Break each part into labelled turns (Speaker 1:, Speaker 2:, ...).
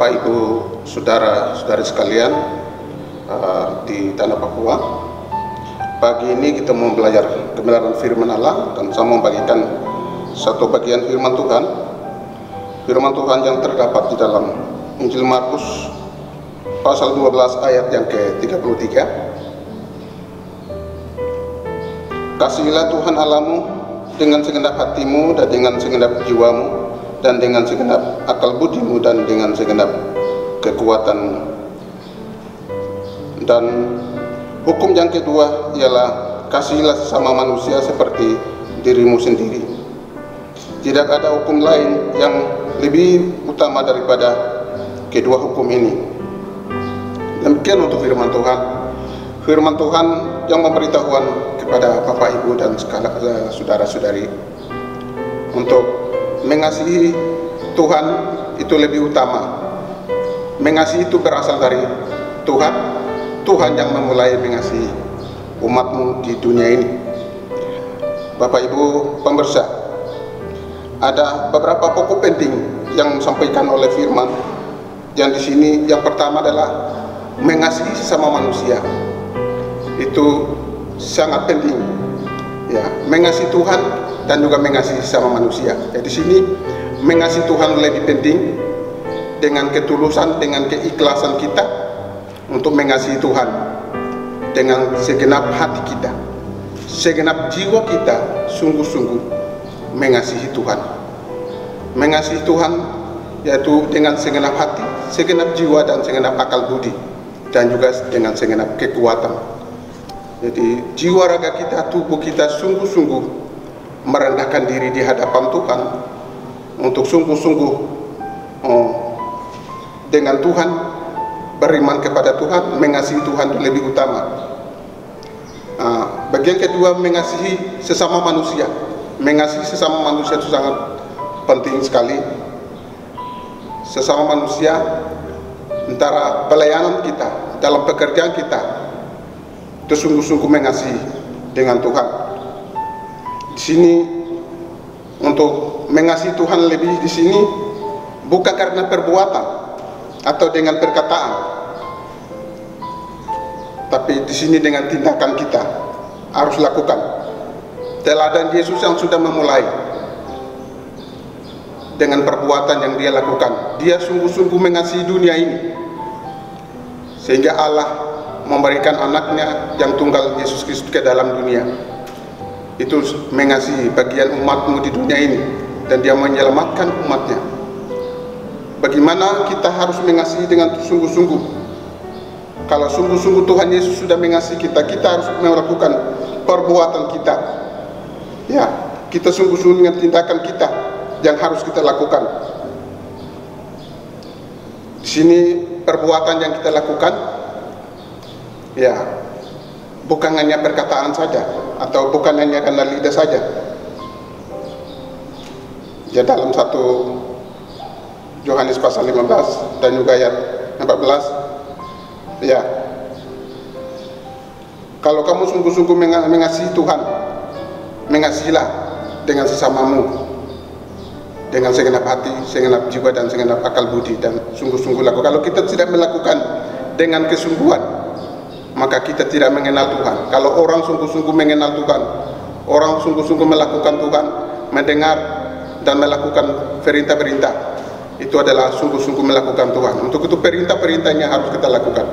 Speaker 1: Bapak Ibu saudara-saudari sekalian di tanah Papua. Pagi ini kita mau belajar kebenaran firman Allah dan saya mau bagikan satu bagian firman Tuhan. Firman Tuhan yang terdapat di dalam Injil Markus pasal 12 ayat yang ke-33. Kasihilah Tuhan Allahmu dengan segenap hatimu dan dengan segenap jiwamu dan dengan segenap akal budimu dan dengan segenap kekuatan. Dan hukum yang kedua ialah kasihilah sesama manusia seperti dirimu sendiri. Tidak ada hukum lain yang lebih utama daripada kedua hukum ini. Demikian untuk firman Tuhan. Firman Tuhan yang memberitahuan kepada Bapak Ibu dan saudara-saudari untuk mengasihi Tuhan itu lebih utama. Mengasihi itu berasal dari Tuhan. Tuhan yang memulai mengasihi umatmu di dunia ini. Bapak Ibu pemirsa, ada beberapa pokok penting yang disampaikan oleh firman. Yang di sini yang pertama adalah mengasihi sesama manusia. Itu sangat penting. Ya, mengasihi Tuhan dan juga mengasihi sesama manusia. Jadi di sini mengasihi Tuhan lebih penting dengan ketulusan, dengan keikhlasan kita untuk mengasihi Tuhan dengan segenap hati kita, segenap jiwa kita, sungguh-sungguh mengasihi Tuhan. Mengasihi Tuhan yaitu dengan segenap hati, segenap jiwa dan segenap akal budi dan juga dengan segenap kekuatan. Jadi jiwa raga kita, tubuh kita sungguh-sungguh merendahkan diri di hadapan Tuhan untuk sungguh-sungguh dengan Tuhan, beriman kepada Tuhan, mengasihi Tuhan lebih utama. Bagian kedua, mengasihi sesama manusia. Mengasihi sesama manusia itu sangat penting sekali. Sesama manusia antara pelayanan kita, dalam pekerjaan kita, itu sungguh-sungguh mengasihi dengan Tuhan. Di sini untuk mengasihi Tuhan lebih di sini bukan karena perbuatan atau dengan perkataan, tapi di sini dengan tindakan kita harus lakukan. Teladan Yesus yang sudah memulai dengan perbuatan yang dia lakukan. Dia sungguh-sungguh mengasihi dunia ini sehingga Allah memberikan anaknya yang tunggal Yesus Kristus ke dalam dunia. Itu mengasihi bagian umatmu di dunia ini dan dia menyelamatkan umatnya. Bagaimana kita harus mengasihi dengan sungguh-sungguh? Kalau sungguh-sungguh Tuhan Yesus sudah mengasihi kita, kita harus melakukan perbuatan kita. Ya, kita sungguh-sungguh dengan tindakan kita yang harus kita lakukan. Di sini perbuatan yang kita lakukan, ya, bukan hanya perkataan saja atau bukan hanya karena lidah saja. Ya, dalam 1 Yohanes pasal 15 dan juga ayat 14, ya, kalau kamu sungguh-sungguh mengasihi Tuhan, mengasihilah dengan sesamamu dengan segenap hati, segenap jiwa dan segenap akal budi dan sungguh-sungguh lakukan. Kalau kita tidak melakukan dengan kesungguhan, maka kita tidak mengenal Tuhan. Kalau orang sungguh-sungguh mengenal Tuhan, orang sungguh-sungguh melakukan Tuhan, mendengar dan melakukan perintah-perintah, itu adalah sungguh-sungguh melakukan Tuhan. Untuk itu perintah-perintahnya harus kita lakukan.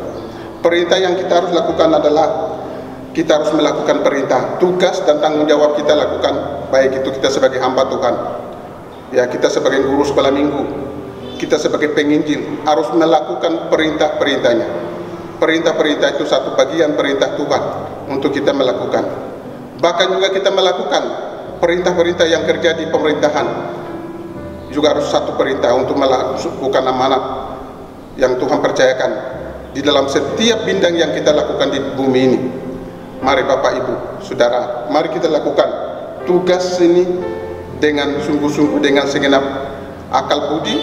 Speaker 1: Perintah yang kita harus lakukan adalah kita harus melakukan perintah, tugas dan tanggung jawab kita lakukan, baik itu kita sebagai hamba Tuhan, ya, kita sebagai guru sekolah minggu, kita sebagai penginjil harus melakukan perintah-perintahnya. Perintah-perintah itu satu bagian perintah Tuhan untuk kita melakukan. Bahkan juga kita melakukan perintah-perintah yang kerja di pemerintahan, juga harus satu perintah untuk melakukan amanat yang Tuhan percayakan di dalam setiap bidang yang kita lakukan di bumi ini. Mari Bapak Ibu Saudara, mari kita lakukan tugas ini dengan sungguh-sungguh, dengan segenap akal budi,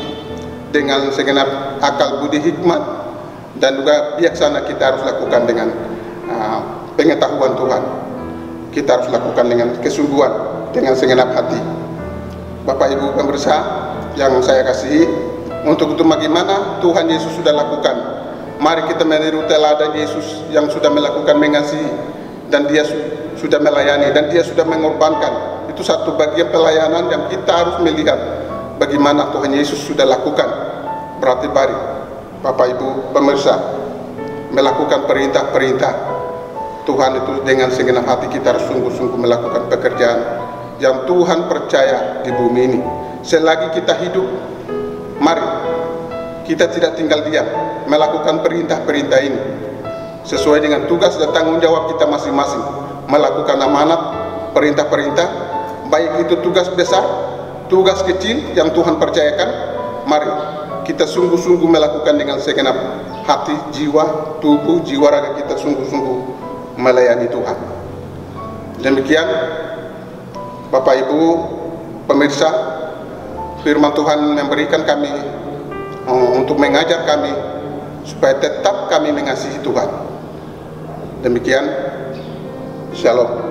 Speaker 1: dengan segenap akal budi hikmat dan juga bijaksana. Kita harus lakukan dengan pengetahuan Tuhan. Kita harus lakukan dengan kesungguhan, dengan segenap hati. Bapak Ibu pemirsa yang saya kasihi, Untuk itu bagaimana Tuhan Yesus sudah lakukan. Mari kita meniru teladan Yesus yang sudah melakukan mengasihi, dan dia sudah melayani, dan dia sudah mengorbankan. Itu satu bagian pelayanan yang kita harus melihat bagaimana Tuhan Yesus sudah lakukan. Berarti mari Bapak Ibu pemirsa melakukan perintah-perintah Tuhan itu dengan segenap hati. Kita harus sungguh-sungguh melakukan pekerjaan yang Tuhan percaya di bumi ini. Selagi kita hidup, mari kita tidak tinggal diam, melakukan perintah-perintah ini sesuai dengan tugas dan tanggung jawab kita masing-masing. Melakukan amanat perintah-perintah, baik itu tugas besar, tugas kecil yang Tuhan percayakan. Mari kita sungguh-sungguh melakukan dengan segenap hati, jiwa, tubuh, jiwa raga kita sungguh-sungguh melayani Tuhan. Demikian Bapak Ibu pemirsa, firman Tuhan memberikan kami untuk mengajar kami supaya tetap kami mengasihi Tuhan. Demikian, Shalom.